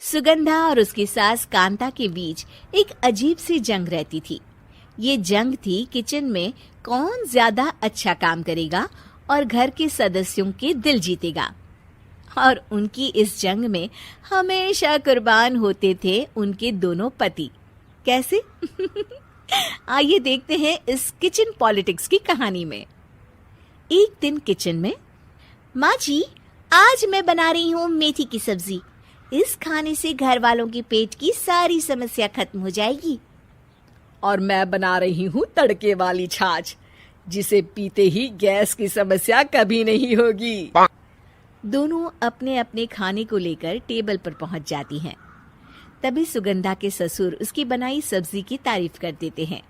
सुगंधा और उसकी सास कांता के बीच एक अजीब सी जंग रहती थी। ये जंग थी किचन में कौन ज्यादा अच्छा काम करेगा और घर के सदस्यों के दिल जीतेगा। और उनकी इस जंग में हमेशा कुर्बान होते थे उनके दोनों पति। कैसे? आइए देखते हैं इस किचन पॉलिटिक्स की कहानी में। एक दिन किचन में, माँ जी, आज मैं बना रही हूँ मेथी की सब्जी। इस खाने से घर वालों के पेट की सारी समस्या खत्म हो जाएगी। और मैं बना रही हूँ तड़के वाली छाछ, जिसे पीते ही गैस की समस्या कभी नहीं होगी। दोनों अपने अपने खाने को लेकर टेबल पर पहुंच जाती हैं। तभी सुगंधा के ससुर उसकी बनाई सब्जी की तारीफ कर देते हैं।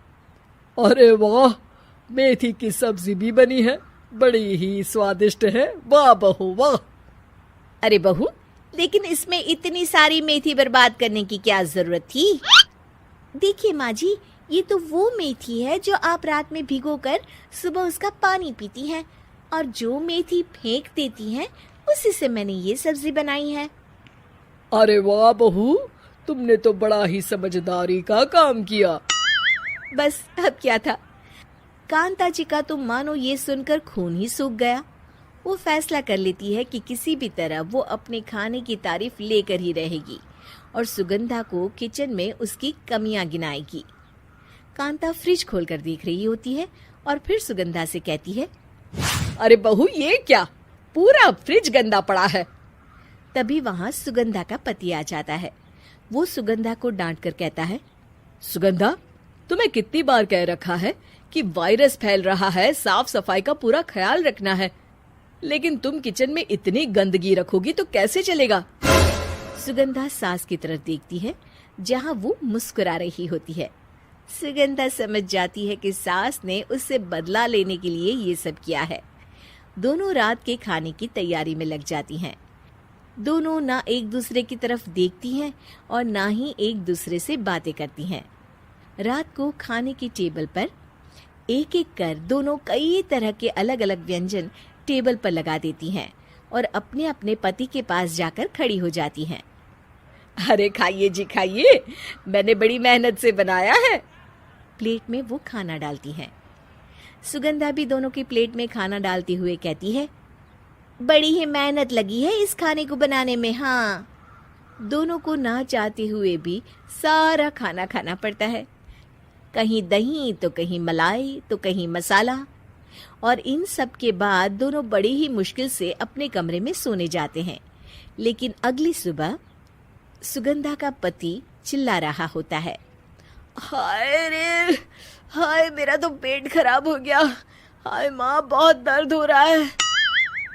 अरे वाह, मेथी की सब्जी भी बनी है, बड़ी ही स्वादिष्ट है। वाह बहू वाह। अरे बहू, लेकिन इसमें इतनी सारी मेथी बर्बाद करने की क्या जरूरत थी? देखिए माँ जी, ये तो वो मेथी है जो आप रात में भिगोकर सुबह उसका पानी पीती हैं, और जो मेथी फेंक देती हैं उसी से मैंने ये सब्जी बनाई है। अरे वाह बहू, तुमने तो बड़ा ही समझदारी का काम किया। बस अब क्या था, कांता जी का तो मानो ये सुनकर खून ही सूख गया। वो फैसला कर लेती है कि किसी भी तरह वो अपने खाने की तारीफ लेकर ही रहेगी और सुगंधा को किचन में उसकी कमियां गिनाएगी। कांता फ्रिज खोलकर देख रही होती है और फिर सुगंधा से कहती है, अरे बहू, ये क्या, पूरा फ्रिज गंदा पड़ा है। तभी वहां सुगंधा का पति आ जाता है। वो सुगंधा को डांट कर कहता है, सुगंधा, तुम्हें कितनी बार कह रखा है कि वायरस फैल रहा है, साफ सफाई का पूरा ख्याल रखना है, लेकिन तुम किचन में इतनी गंदगी रखोगी तो कैसे चलेगा। सुगंधा सास की तरफ देखती है जहां वो मुस्कुरा रही होती है। सुगंधा समझ जाती है कि सास ने उससे बदला लेने के लिए ये सब किया है। दोनों रात के खाने की तैयारी में लग जाती हैं। दोनों ना एक दूसरे की तरफ देखती हैं और ना ही एक दूसरे से बातें करती हैं। रात को खाने की टेबल पर एक एक कर दोनों कई तरह के अलग अलग व्यंजन टेबल पर लगा देती हैं और अपने अपने पति के पास जाकर खड़ी हो जाती हैं। अरे खाइए जी खाइए, मैंने बड़ी मेहनत से बनाया है। प्लेट में वो खाना डालती हैं। सुगंधा भी दोनों की प्लेट में खाना डालते हुए कहती है, बड़ी ही मेहनत लगी है इस खाने को बनाने में। हाँ, दोनों को ना चाहते हुए भी सारा खाना खाना पड़ता है। कहीं दही तो कहीं मलाई तो कहीं मसाला। और इन सब के बाद दोनों बड़ी ही मुश्किल से अपने कमरे में सोने जाते हैं। लेकिन अगली सुबह सुगंधा का पति चिल्ला रहा होता है, हाय रे, हाय मेरा तो पेट खराब हो गया। हाय माँ, बहुत दर्द हो रहा है।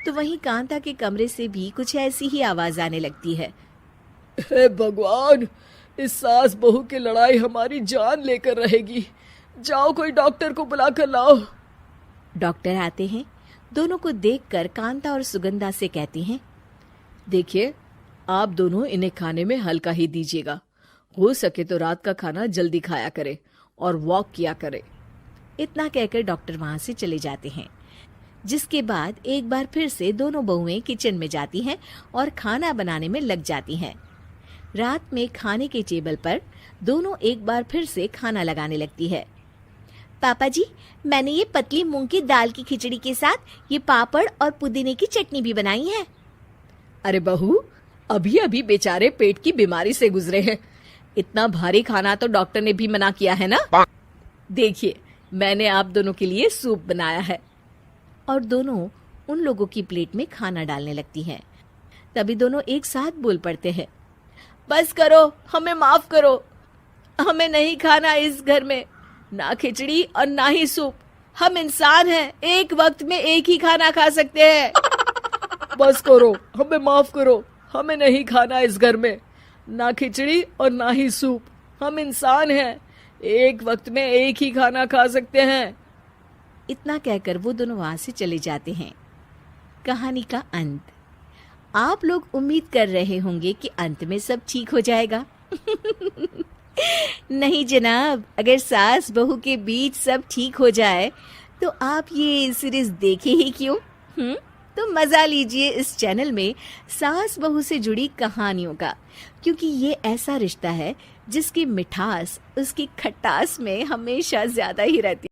तो वहीं कांता के कमरे से भी कुछ ऐसी ही आवाज आने लगती है। हे भगवान, इस सास बहू की लड़ाई हमारी जान लेकर रहेगी। जाओ कोई डॉक्टर को बुला कर लाओ। डॉक्टर आते हैं। दोनों को देखकर कांता और सुगंधा से कहती हैं, देखिए, आप दोनों इन्हें खाने में हल्का ही दीजिएगा। हो सके तो रात का खाना जल्दी खाया करे और वॉक किया करे। इतना कहकर डॉक्टर वहां से चले जाते हैं। जिसके बाद एक बार फिर से दोनों बहुएं किचन में जाती हैं और खाना बनाने में लग जाती हैं। रात में खाने के टेबल पर दोनों एक बार फिर से खाना लगाने लगती है। पापा जी, मैंने ये पतली मूंग की दाल की खिचड़ी के साथ ये पापड़ और पुदीने की चटनी भी बनाई है। अरे बहू, अभी अभी बेचारे पेट की बीमारी से गुजरे हैं। इतना भारी खाना तो डॉक्टर ने भी मना किया है ना। देखिए, मैंने आप दोनों के लिए सूप बनाया है। और दोनों उन लोगों की प्लेट में खाना डालने लगती हैं। तभी दोनों एक साथ बोल पड़ते हैं, बस करो, हमें माफ करो। हमें नहीं खाना इस घर में, ना खिचड़ी और ना ही सूप। हम इंसान हैं, एक वक्त में एक ही खाना खा सकते हैं। बस करो, हमें माफ करो। हमें नहीं खाना इस घर में, ना खिचड़ी और ना ही सूप। हम इंसान हैं, एक वक्त में एक ही खाना खा सकते हैं। इतना कहकर वो दोनों वहां से चले जाते हैं। कहानी का अंत। आप लोग उम्मीद कर रहे होंगे कि अंत में सब ठीक हो जाएगा। नहीं जनाब, अगर सास बहू के बीच सब ठीक हो जाए तो आप ये सीरीज देखे ही क्यों? तो मजा लीजिए इस चैनल में सास बहू से जुड़ी कहानियों का, क्योंकि ये ऐसा रिश्ता है जिसकी मिठास उसकी खटास में हमेशा ज्यादा ही रहती है।